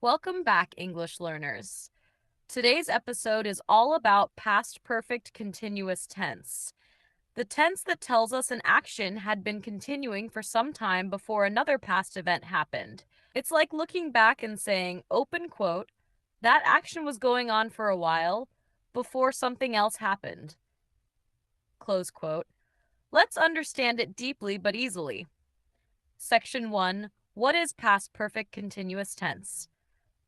Welcome back, English learners. Today's episode is all about past perfect continuous tense, the tense that tells us an action had been continuing for some time before another past event happened. It's like looking back and saying, open quote, that action was going on for a while before something else happened. Close quote. Let's understand it deeply but easily. Section 1. What is past perfect continuous tense?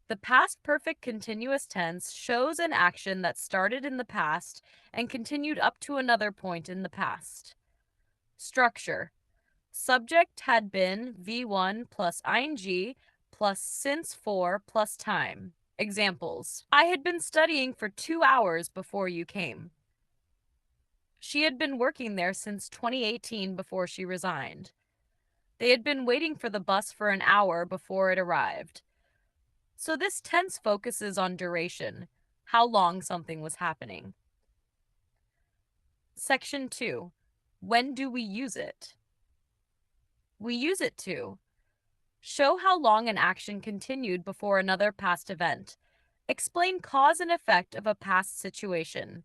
The past perfect continuous tense shows an action that started in the past and continued up to another point in the past. Structure. Subject had been V1 plus ing plus since for plus time. Examples. I had been studying for 2 hours before you came. She had been working there since 2018 before she resigned. They had been waiting for the bus for an hour before it arrived. So this tense focuses on duration, how long something was happening. Section 2. When do we use it? We use it to show how long an action continued before another past event. Explain cause and effect of a past situation.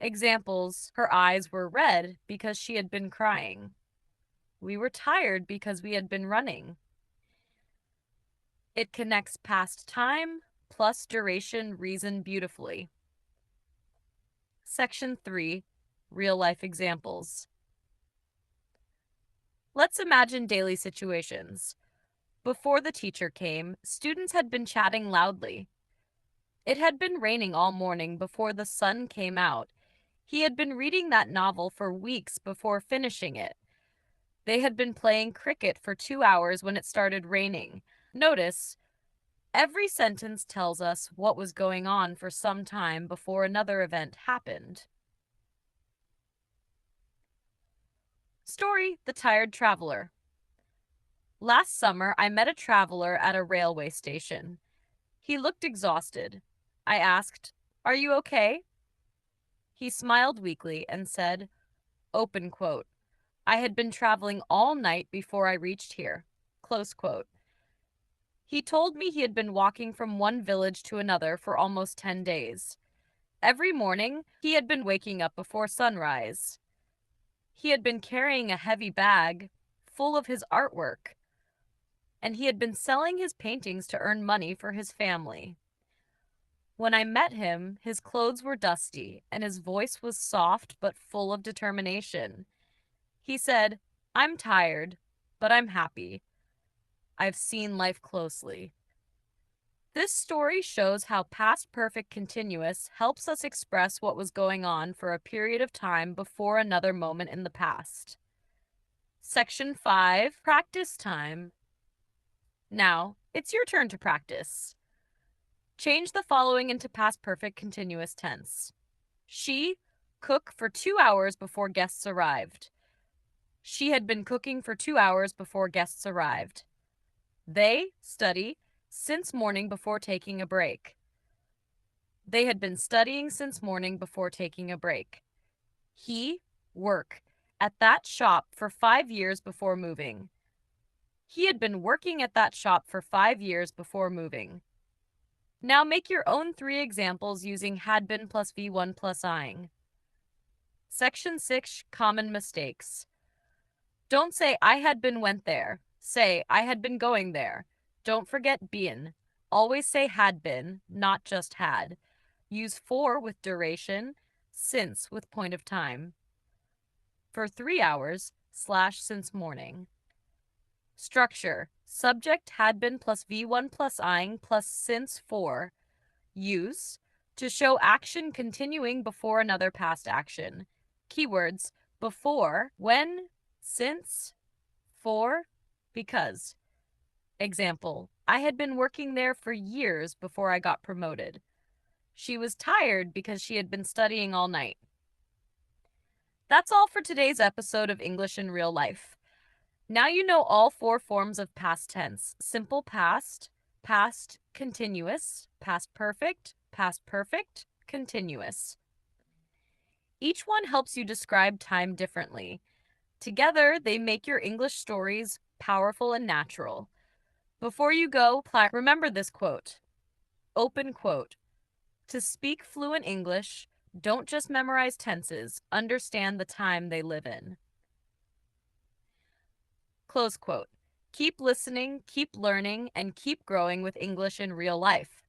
Examples: her eyes were red because she had been crying. We were tired because we had been running. It connects past time plus duration reason beautifully. Section 3. Real-life examples. Let's imagine daily situations. Before the teacher came, students had been chatting loudly. It had been raining all morning before the sun came out. He had been reading that novel for weeks before finishing it. They had been playing cricket for 2 hours when it started raining. Notice, every sentence tells us what was going on for some time before another event happened. Story: The Tired Traveler. Last summer, I met a traveler at a railway station. He looked exhausted. I asked, "Are you okay?" He smiled weakly and said, open quote, "I had been traveling all night before I reached here." Close quote. He told me he had been walking from one village to another for almost 10 days. Every morning, he had been waking up before sunrise. He had been carrying a heavy bag full of his artwork, and he had been selling his paintings to earn money for his family. When I met him, his clothes were dusty, and his voice was soft but full of determination. He said, "I'm tired, but I'm happy. I've seen life closely." This story shows how past perfect continuous helps us express what was going on for a period of time before another moment in the past. Section 5. Practice time. Now, it's your turn to practice. Change the following into past perfect continuous tense. She cook for 2 hours before guests arrived. She had been cooking for 2 hours before guests arrived. They study since morning before taking a break. They had been studying since morning before taking a break. He work at that shop for 5 years before moving. He had been working at that shop for 5 years before moving. Now make your own 3 examples using had been plus V1 plus ing. Section 6. Common mistakes. Don't say I had been went there. Say I had been going there. Don't forget been. Always say had been, not just had. Use for with duration, since with point of time. For 3 hours, slash since morning. Structure. Subject had been plus V1 plus ing plus since for. Use to show action continuing before another past action. Keywords: before, when, since, for, because. Example: I had been working there for years before I got promoted. She was tired because she had been studying all night. That's all for today's episode of English in Real Life. Now you know all 4 forms of past tense: simple past, past continuous, past perfect, continuous. Each one helps you describe time differently. Together, they make your English stories powerful and natural. Before you go, remember this quote. Open quote. To speak fluent English, don't just memorize tenses, understand the time they live in. Close quote. Keep listening, keep learning, and keep growing with English in real life.